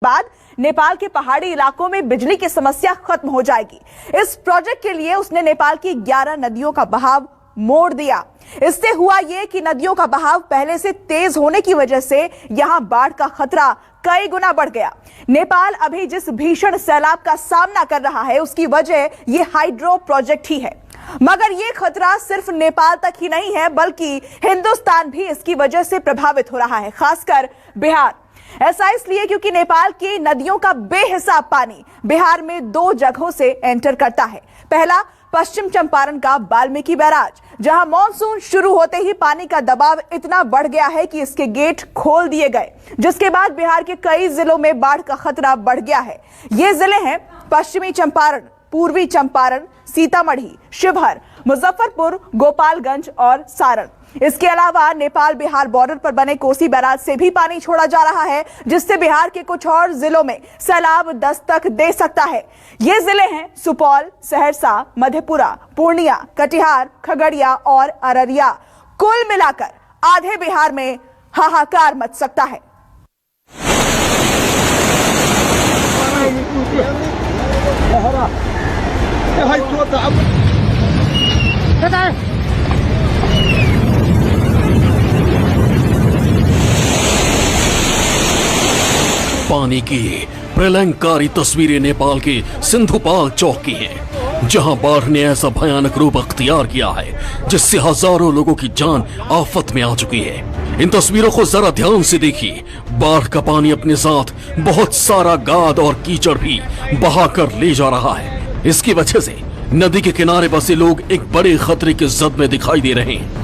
बाद नेपाल के पहाड़ी इलाकों में बिजली की समस्या खत्म हो जाएगी। इस प्रोजेक्ट के लिए उसने नेपाल की 11 नदियों का बहाव मोड़ दिया। इससे हुआ यह कि नदियों का बहाव पहले से तेज होने की वजह से यहां बाढ़ का खतरा कई गुना बढ़ गया। नेपाल अभी जिस भीषण सैलाब का सामना कर रहा है उसकी वजह यह हाइड्रो प्रोजेक्ट ही है। मगर यह खतरा सिर्फ नेपाल तक ही नहीं है बल्कि हिंदुस्तान भी इसकी वजह से प्रभावित हो रहा है, खासकर बिहार। ऐसा इसलिए क्योंकि नेपाल की नदियों का बेहिसाब पानी बिहार में 2 जगहों से एंटर करता है। पहला, पश्चिम चंपारण का वाल्मीकि बैराज, जहां मॉनसून शुरू होते ही पानी का दबाव इतना बढ़ गया है कि इसके गेट खोल दिए गए, जिसके बाद बिहार के कई जिलों में बाढ़ का खतरा बढ़ गया है। ये जिले हैं पश्चिमी चंपारण, पूर्वी चंपारण, सीतामढ़ी, शिवहर, मुजफ्फरपुर, गोपालगंज और सारण। इसके अलावा नेपाल बिहार बॉर्डर पर बने कोसी बैराज से भी पानी छोड़ा जा रहा है, जिससे बिहार के कुछ और जिलों में सैलाब दस्तक दे सकता है। ये जिले हैं सुपौल, सहरसा, मधेपुरा, पूर्णिया, कटिहार, खगड़िया और अररिया। कुल मिलाकर आधे बिहार में हाहाकार मच सकता है। पानी की प्रलयंकारी तस्वीरें नेपाल के सिंधुपाल चौक की हैं, जहां बाढ़ ने ऐसा भयानक रूप अख्तियार किया है जिससे हजारों लोगों की जान आफत में आ चुकी है। इन तस्वीरों को जरा ध्यान से देखिए। बाढ़ का पानी अपने साथ बहुत सारा गाद और कीचड़ भी बहाकर ले जा रहा है। इसकी वजह से नदी के किनारे बसे लोग एक बड़े खतरे के जद में दिखाई दे रहे हैं।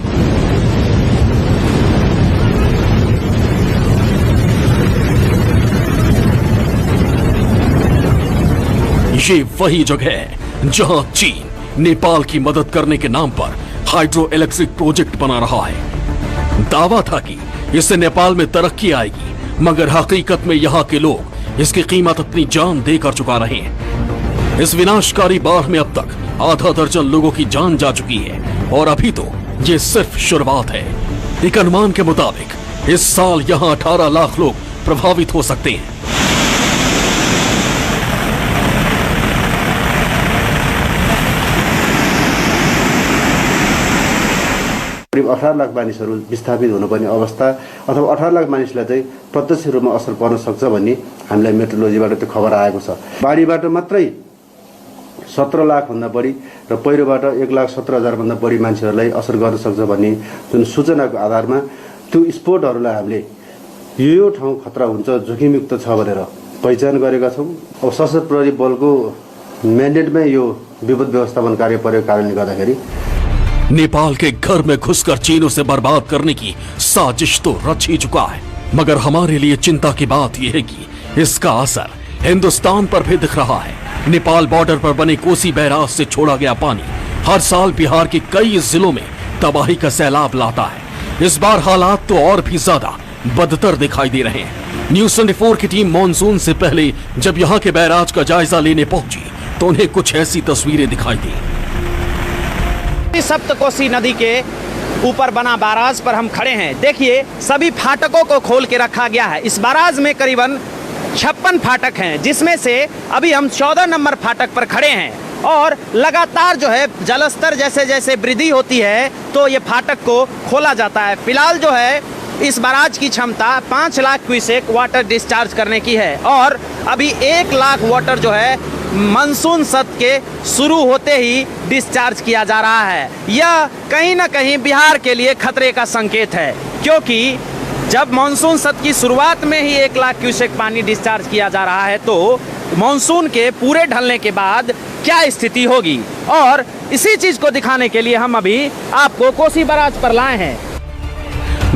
ये वही जगह है जहां चीन नेपाल की मदद करने के नाम पर हाइड्रो इलेक्ट्रिक प्रोजेक्ट बना रहा है। दावा था कि इससे नेपाल में तरक्की आएगी, मगर हकीकत में यहाँ के लोग इसकी कीमत अपनी जान देकर चुका रहे हैं। इस विनाशकारी बाढ़ में अब तक आधा दर्जन लोगों की जान जा चुकी है और अभी तो ये सिर्फ शुरुआत है। एक अनुमान के मुताबिक इस साल यहाँ 18 लाख लोग प्रभावित हो सकते हैं। करिब 18 लाख मानिसहरू विस्थापित हुनुपर्ने अवस्था अथवा 18 लाख मानिसलाई चाहिँ प्रत्यक्ष रूपमा असर पर्न सक्छ भन्ने हामीलाई मेट्रोलोजीबाट त्यो खबर आएको छ। बाढीबाट मात्रै 17 लाख भन्दा बढी र पहिरोबाट 1,17,000 भन्दा बढी मान्छेहरूलाई असर गर्न सक्छ भन्ने जुन सूचनाको आधारमा त्यो स्पोटहरूलाई हामीले यो ठाउँ खतरा हुन्छ, जोखिमयुक्त छ भनेर पहिचान गरेका छौँ। अब सशस्त्र प्रहरी बलको म्यान्डेटमै यो विपद व्यवस्थापन कार्य परेको कारणले गर्दाखेरि नेपाल के घर में घुसकर चीन उसे बर्बाद करने की साजिश तो रच ही चुका है, मगर हमारे लिए चिंता की बात यह है कि इसका असर हिंदुस्तान पर भी दिख रहा है। नेपाल बॉर्डर पर बने कोसी बैराज से छोड़ा गया पानी हर साल बिहार के कई जिलों में तबाही का सैलाब लाता है। इस बार हालात तो और भी ज्यादा बदतर दिखाई दे रहे हैं। न्यूज़ 24 की टीम मॉनसून से पहले जब यहाँ के बैराज का जायजा लेने पहुंची तो उन्हें कुछ ऐसी तस्वीरें दिखाई दी। सप्तकोसी नदी के ऊपर बना बैराज पर हम खड़े हैं। देखिए, सभी फाटकों को खोल के रखा गया है। इस बैराज में करीबन 56 फाटक हैं, जिसमें से अभी हम 14 नंबर फाटक पर खड़े हैं और लगातार जो है जलस्तर जैसे जैसे वृद्धि होती है तो ये फाटक को खोला जाता है। फिलहाल जो है इस बैराज की क्षमता 5 लाख क्यूसेक वाटर डिस्चार्ज करने की है और अभी 1 लाख वाटर जो है मानसून सत्र के शुरू होते ही डिस्चार्ज किया जा रहा है। यह कहीं ना कहीं बिहार के लिए खतरे का संकेत है, क्योंकि जब मानसून सत्र की शुरुआत में ही 1 लाख क्यूसेक पानी डिस्चार्ज किया जा रहा है तो मानसून के पूरे ढलने के बाद क्या स्थिति होगी। और इसी चीज को दिखाने के लिए हम अभी आपको कोसी बैराज पर लाए हैं।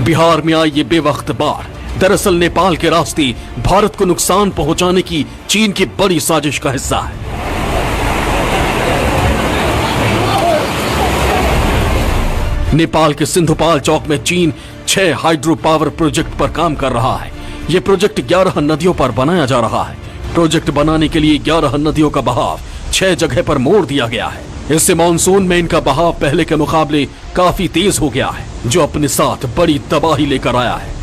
बिहार में आई ये बेवक्त बाढ़ दरअसल नेपाल के रास्ते भारत को नुकसान पहुंचाने की चीन की बड़ी साजिश का हिस्सा है। नेपाल के सिंधुपाल चौक में चीन 6 हाइड्रो पावर प्रोजेक्ट पर काम कर रहा है। ये प्रोजेक्ट 11 नदियों पर बनाया जा रहा है। प्रोजेक्ट बनाने के लिए 11 नदियों का बहाव 6 जगह पर मोड़ दिया गया है। इससे मानसून में इनका बहाव पहले के मुकाबले काफी तेज हो गया है, जो अपने साथ बड़ी तबाही लेकर आया है।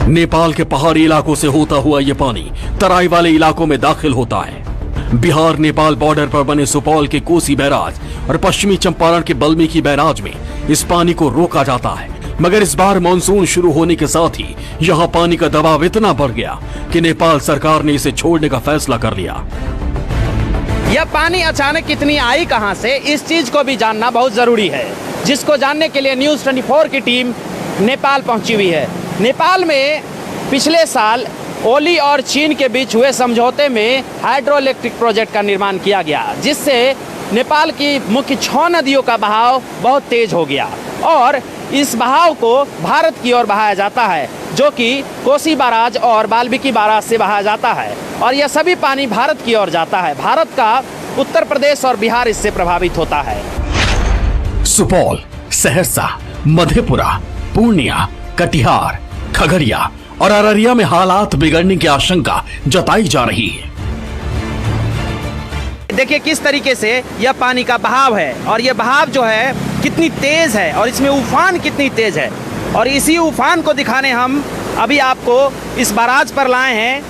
नेपाल के पहाड़ी इलाकों से होता हुआ ये पानी तराई वाले इलाकों में दाखिल होता है। बिहार नेपाल बॉर्डर पर बने सुपौल के कोसी बैराज और पश्चिमी चंपारण के वाल्मीकि बैराज में इस पानी को रोका जाता है, मगर इस बार मानसून शुरू होने के साथ ही यहाँ पानी का दबाव इतना बढ़ गया कि नेपाल सरकार ने इसे छोड़ने का फैसला कर लिया। यह पानी अचानक कितनी आई कहां से, इस चीज को भी जानना बहुत जरूरी है, जिसको जानने के लिए न्यूज़ 24 की टीम नेपाल पहुंची हुई है। नेपाल में पिछले साल ओली और चीन के बीच हुए समझौते में हाइड्रो इलेक्ट्रिक प्रोजेक्ट का निर्माण किया गया, जिससे नेपाल की मुख्य 6 नदियों का बहाव बहुत तेज हो गया और इस बहाव को भारत की ओर बहाया जाता है, जो कि कोसी बैराज और वाल्मीकि बैराज से बहाया जाता है और यह सभी पानी भारत की ओर जाता है। भारत का उत्तर प्रदेश और बिहार इससे प्रभावित होता है। सुपौल, सहरसा, मधेपुरा, पूर्णिया, कटिहार, खगड़िया और अररिया में हालात बिगड़ने की आशंका जताई जा रही है। देखिए किस तरीके से यह पानी का बहाव है और यह बहाव जो है कितनी तेज है और इसमें उफान कितनी तेज है, और इसी उफान को दिखाने हम अभी आपको इस बैराज पर लाए हैं।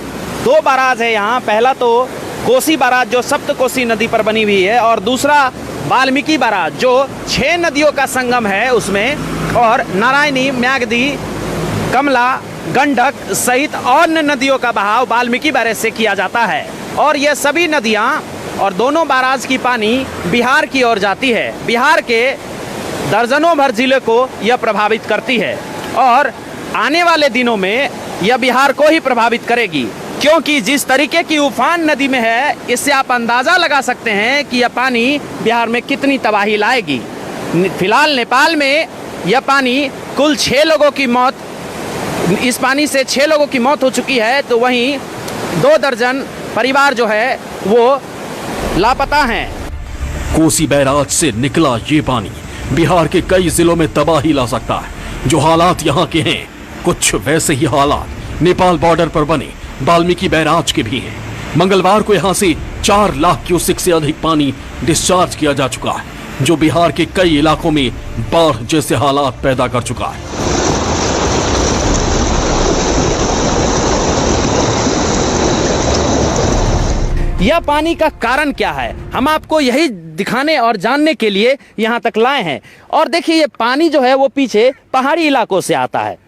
2 बैराज है यहाँ, पहला तो कोसी बैराज जो सप्तकोसी नदी पर बनी हुई है और दूसरा वाल्मीकि बैराज जो 6 नदियों का संगम है उसमें, और नारायणी, म्यागदी, कमला, गंडक सहित अन्य नदियों का बहाव वाल्मीकि बैराज से किया जाता है और यह सभी नदियां और दोनों बैराज की पानी बिहार की ओर जाती है। बिहार के दर्जनों भर जिले को यह प्रभावित करती है और आने वाले दिनों में यह बिहार को ही प्रभावित करेगी, क्योंकि जिस तरीके की उफान नदी में है, इससे आप अंदाजा लगा सकते हैं कि यह पानी बिहार में कितनी तबाही लाएगी। फिलहाल नेपाल में यह पानी कुल 6 लोगों की मौत, इस पानी से 6 लोगों की मौत हो चुकी है, तो वहीं 2 दर्जन परिवार जो है वो लापता हैं। कोसी बैराज से निकला ये पानी बिहार के कई जिलों में तबाही ला सकता है। जो हालात यहाँ के हैं, कुछ वैसे ही हालात नेपाल बॉर्डर पर बने वाल्मीकि बैराज के भी हैं। मंगलवार को यहाँ से 4 लाख क्यूसेक से अधिक पानी डिस्चार्ज किया जा चुका है, जो बिहार के कई इलाकों में बाढ़ जैसे हालात पैदा कर चुका है। यह पानी का कारण क्या है, हम आपको यही दिखाने और जानने के लिए यहाँ तक लाए हैं। और देखिए ये पानी जो है वो पीछे पहाड़ी इलाकों से आता है।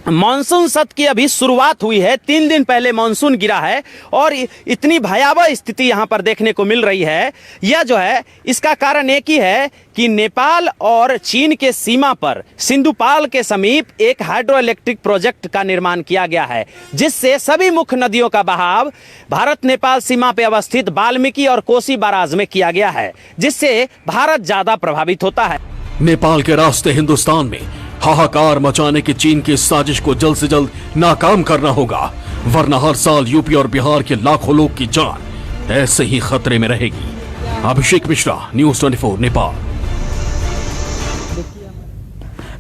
मानसून सत्र की अभी शुरुआत हुई है, 3 दिन पहले मानसून गिरा है और इतनी भयावह स्थिति यहाँ पर देखने को मिल रही है। यह जो है इसका कारण एक ही है कि नेपाल और चीन के सीमा पर सिंधुपाल के समीप एक हाइड्रो इलेक्ट्रिक प्रोजेक्ट का निर्माण किया गया है, जिससे सभी मुख्य नदियों का बहाव भारत नेपाल सीमा पर अवस्थित वाल्मीकि और कोसी बैराज में किया गया है, जिससे भारत ज्यादा प्रभावित होता है। नेपाल के रास्ते हिंदुस्तान में हाहाकार मचाने की चीन की साजिश को जल्द से जल्द नाकाम करना होगा, वरना हर साल यूपी और बिहार के लाखों लोग की जान ऐसे ही खतरे में रहेगी। अभिषेक मिश्रा, न्यूज़ 24 नेपाल।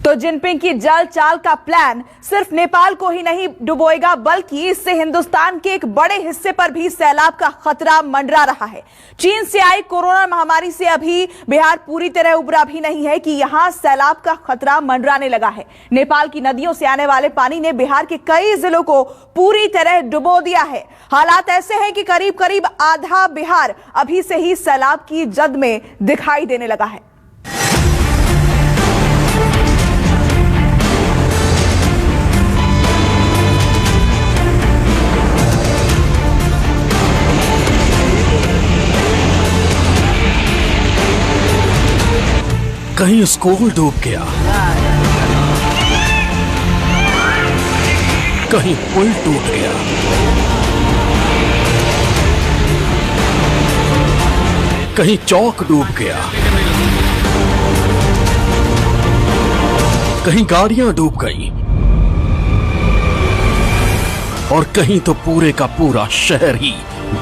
तो जिनपिंग की जल चाल का प्लान सिर्फ नेपाल को ही नहीं डुबोएगा, बल्कि इससे हिंदुस्तान के एक बड़े हिस्से पर भी सैलाब का खतरा मंडरा रहा है। चीन से आई कोरोना महामारी से अभी बिहार पूरी तरह उबरा भी नहीं है कि यहां सैलाब का खतरा मंडराने लगा है। नेपाल की नदियों से आने वाले पानी ने बिहार के कई जिलों को पूरी तरह डुबो दिया है। हालात ऐसे हैं कि करीब करीब आधा बिहार अभी से ही सैलाब की जद में दिखाई देने लगा है। कहीं स्कूल डूब गया, कहीं पुल टूट गया, कहीं चौक डूब गया, कहीं गाड़ियां डूब गई और कहीं तो पूरे का पूरा शहर ही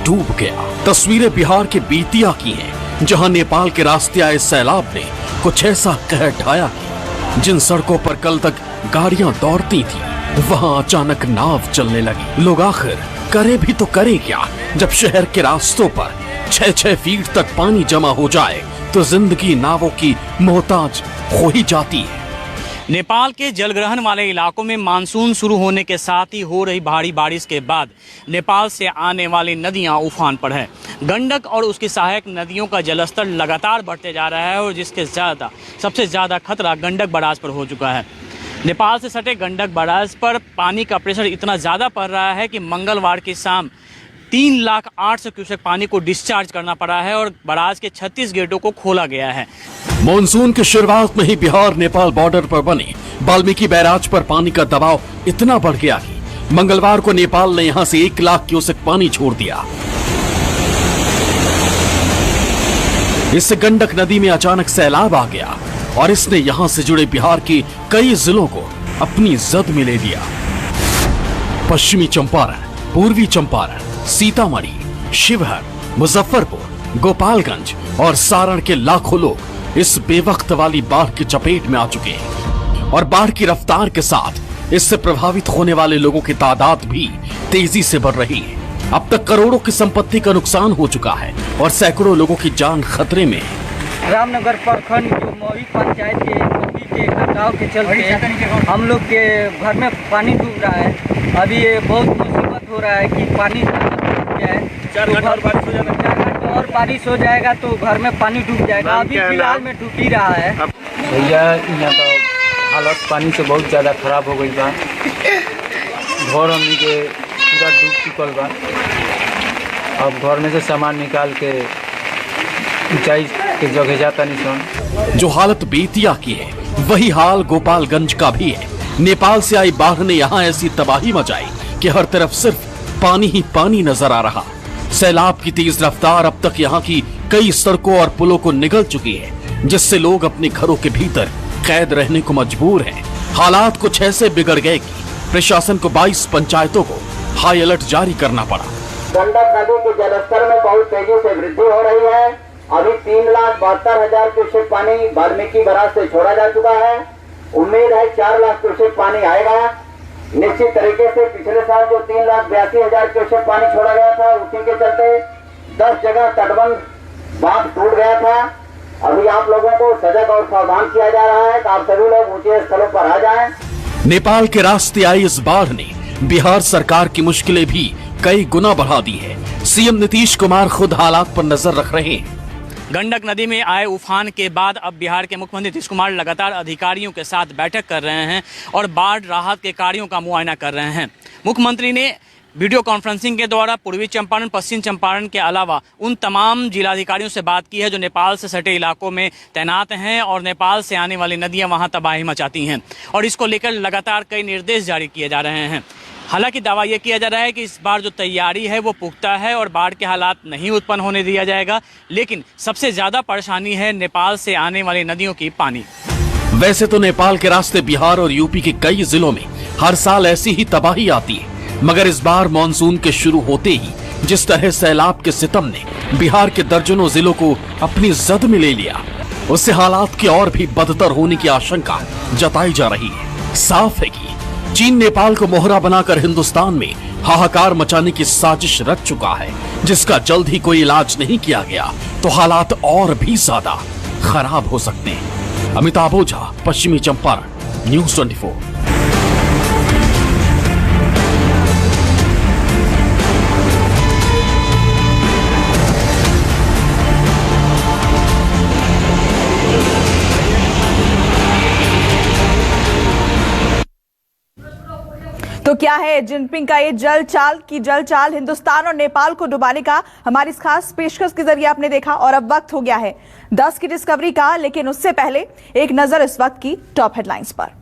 डूब गया। तस्वीरें बिहार के बेतिया की हैं, जहां नेपाल के रास्ते आए सैलाब ने कुछ ऐसा कह ढाया कि जिन सड़कों पर कल तक गाड़ियां दौड़ती थी, वहां अचानक नाव चलने लगी। लोग आखिर करे भी तो करे क्या, जब शहर के रास्तों पर 6-6 फीट तक पानी जमा हो जाए तो जिंदगी नावों की मोहताज हो ही जाती है। नेपाल के जलग्रहण वाले इलाकों में मानसून शुरू होने के साथ ही हो रही भारी बारिश के बाद नेपाल से आने वाली नदियां उफान पर है। गंडक और उसकी सहायक नदियों का जलस्तर लगातार बढ़ते जा रहा है और जिसके सबसे ज़्यादा खतरा गंडक बराज पर हो चुका है। नेपाल से सटे गंडक बराज पर पानी का प्रेशर इतना ज़्यादा पड़ रहा है कि मंगलवार की शाम 3,08,000 क्यूसेक पानी को डिस्चार्ज करना पड़ा है और बराज के 36 गेटों को खोला गया है। मॉनसून की शुरुआत में ही बिहार नेपाल बॉर्डर पर बने वाल्मीकि बैराज पर पानी का दबाव इतना बढ़ गया कि मंगलवार को नेपाल ने यहां से 1 लाख क्यूसेक पानी छोड़ दिया। इससे गंडक नदी में अचानक सैलाब आ गया और इसने यहां से जुड़े बिहार के कई जिलों को अपनी जद में ले लिया। पश्चिमी चंपारण, पूर्वी चंपारण, सीतामढ़ी, शिवहर, मुजफ्फरपुर, गोपालगंज और सारण के लाखों लोग इस बेवक्त वाली बाढ़ की चपेट में आ चुके हैं और बाढ़ की रफ्तार के साथ इससे प्रभावित होने वाले लोगों की तादाद भी तेजी से बढ़ रही है। अब तक करोड़ों की संपत्ति का नुकसान हो चुका है और सैकड़ों लोगों की जान खतरे में है। रामनगर प्रखंड जो मौई पंचायत के नदी के कटाव के चलते हम लोग के घर में पानी डूब रहा है। अभी ये बहुत मुसीबत हो रहा है कि पानी जाए, 4 घंटा और बारिश हो जाएगा, 4 घंटा और बारिश हो जाएगा तो घर में पानी डूब जाएगा। अभी फिलहाल में डूब ही रहा है। भैया यहाँ का हालत पानी से बहुत ज़्यादा खराब हो गई बा। घर हमनी के पूरा डूब चुकल बा। अब घर में से सामान निकाल के ऊंचाई के जगह जाता नहीं सन। जो हालत बेतिया की है वही हाल गोपालगंज का भी है। नेपाल से आई बाढ़ ने यहाँ ऐसी तबाही मचाई कि हर तरफ सिर्फ पानी ही पानी नजर आ रहा। सैलाब की तेज रफ्तार अब तक यहाँ की कई सड़कों और पुलों को निगल चुकी है, जिससे लोग अपने घरों के भीतर कैद रहने को मजबूर हैं। हालात कुछ ऐसे बिगड़ गए कि प्रशासन को 22 पंचायतों को हाई अलर्ट जारी करना पड़ा। गंडक नदी के जलस्तर में बहुत तेजी से वृद्धि हो रही है। अभी 3,72,000 क्यूसेक पानी वाल्मीकि बराज से छोड़ा जा चुका है। उम्मीद है 4 लाख क्यूसेक पानी आएगा। निश्चित तरीके से पिछले साल जो 3,82,000 क्यूसेक पानी छोड़ा गया था, उसी के चलते 10 जगह तटबंध बांध टूट गया था। अभी आप लोगों को सजग और सावधान किया जा रहा है कि आप सभी लोग ऊंचे स्थलों पर आ जाएं। नेपाल के रास्ते आई इस बाढ़ ने बिहार सरकार की मुश्किलें भी कई गुना बढ़ा दी है। सीएम नीतीश कुमार खुद हालात पर नजर रख रहे हैं। गंडक नदी में आए उफान के बाद अब बिहार के मुख्यमंत्री नीतीश कुमार लगातार अधिकारियों के साथ बैठक कर रहे हैं और बाढ़ राहत के कार्यों का मुआयना कर रहे हैं। मुख्यमंत्री ने वीडियो कॉन्फ्रेंसिंग के द्वारा पूर्वी चंपारण, पश्चिम चंपारण के अलावा उन तमाम जिलाधिकारियों से बात की है जो नेपाल से सटे इलाकों में तैनात हैं और नेपाल से आने वाली नदियां वहां तबाही मचाती हैं और इसको लेकर लगातार कई निर्देश जारी किए जा रहे हैं। हालांकि दावा यह किया जा रहा है कि इस बार जो तैयारी है वो पुख्ता है और बाढ़ के हालात नहीं उत्पन्न होने दिया जाएगा, लेकिन सबसे ज्यादा परेशानी है नेपाल से आने वाली नदियों की पानी। वैसे तो नेपाल के रास्ते बिहार और यूपी के कई जिलों में हर साल ऐसी ही तबाही आती है, मगर इस बार मानसून के शुरू होते ही जिस तरह सैलाब के सितम ने बिहार के दर्जनों जिलों को अपनी जद में ले लिया, उससे हालात की और भी बदतर होने की आशंका जताई जा रही है। साफ है कि चीन नेपाल को मोहरा बनाकर हिंदुस्तान में हाहाकार मचाने की साजिश रच चुका है, जिसका जल्द ही कोई इलाज नहीं किया गया तो हालात और भी ज्यादा खराब हो सकते हैं। अमिताभ ओझा, पश्चिमी चंपारण, न्यूज़ 24। तो क्या है जिनपिंग का ये जल चाल हिंदुस्तान और नेपाल को डुबाने का? हमारी इस खास पेशकश के जरिए आपने देखा और अब वक्त हो गया है 10 की डिस्कवरी का, लेकिन उससे पहले एक नजर इस वक्त की टॉप हेडलाइंस पर।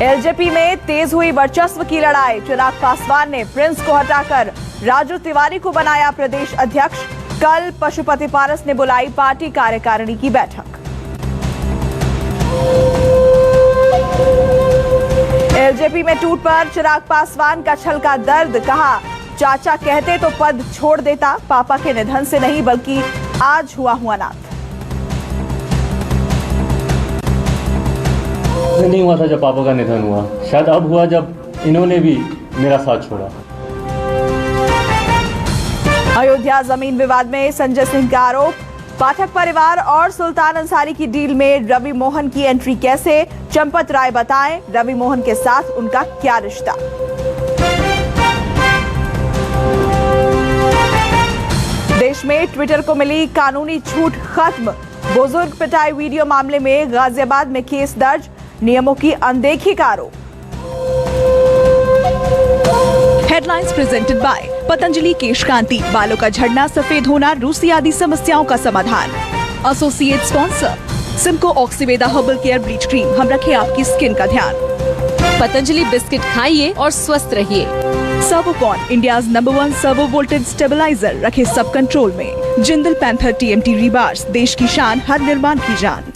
एलजेपी में तेज हुई वर्चस्व की लड़ाई। चिराग पासवान ने प्रिंस को हटाकर राजू तिवारी को बनाया प्रदेश अध्यक्ष। कल पशुपति पारस ने बुलाई पार्टी कार्यकारिणी की बैठक। एलजेपी में टूट पर चिराग पासवान का छलका दर्द। कहा, चाचा कहते तो पद छोड़ देता, पापा के निधन से नहीं बल्कि आज हुआ अनाथ। नहीं हुआ था जब पापा का निधन हुआ, शायद अब हुआ जब इन्होंने भी मेरा साथ छोड़ा। अयोध्या जमीन विवाद में संजय सिंह का आरोप, पाठक परिवार और सुल्तान अंसारी की डील में रवि मोहन की एंट्री कैसे, चंपत राय बताएं रवि मोहन के साथ उनका क्या रिश्ता। देश में ट्विटर को मिली कानूनी छूट खत्म। बुजुर्ग पिटाई वीडियो मामले में गाजियाबाद में केस दर्ज, नियमों की अनदेखी का आरोप। हेडलाइंस प्रेजेंटेड बाय पतंजलि केश कांति, बालों का झड़ना, सफेद होना, रूसी आदि समस्याओं का समाधान। Associate sponsor Simco Oxyveda herbal care bleach cream, हम रखें आपकी स्किन का ध्यान। पतंजलि बिस्किट खाइए और स्वस्थ रहिए। Servokon, India's number 1 servo voltage stabiliser, रखे सब कंट्रोल में। जिंदल पैंथर TMT रीबार्स, देश की शान, हर निर्माण की जान।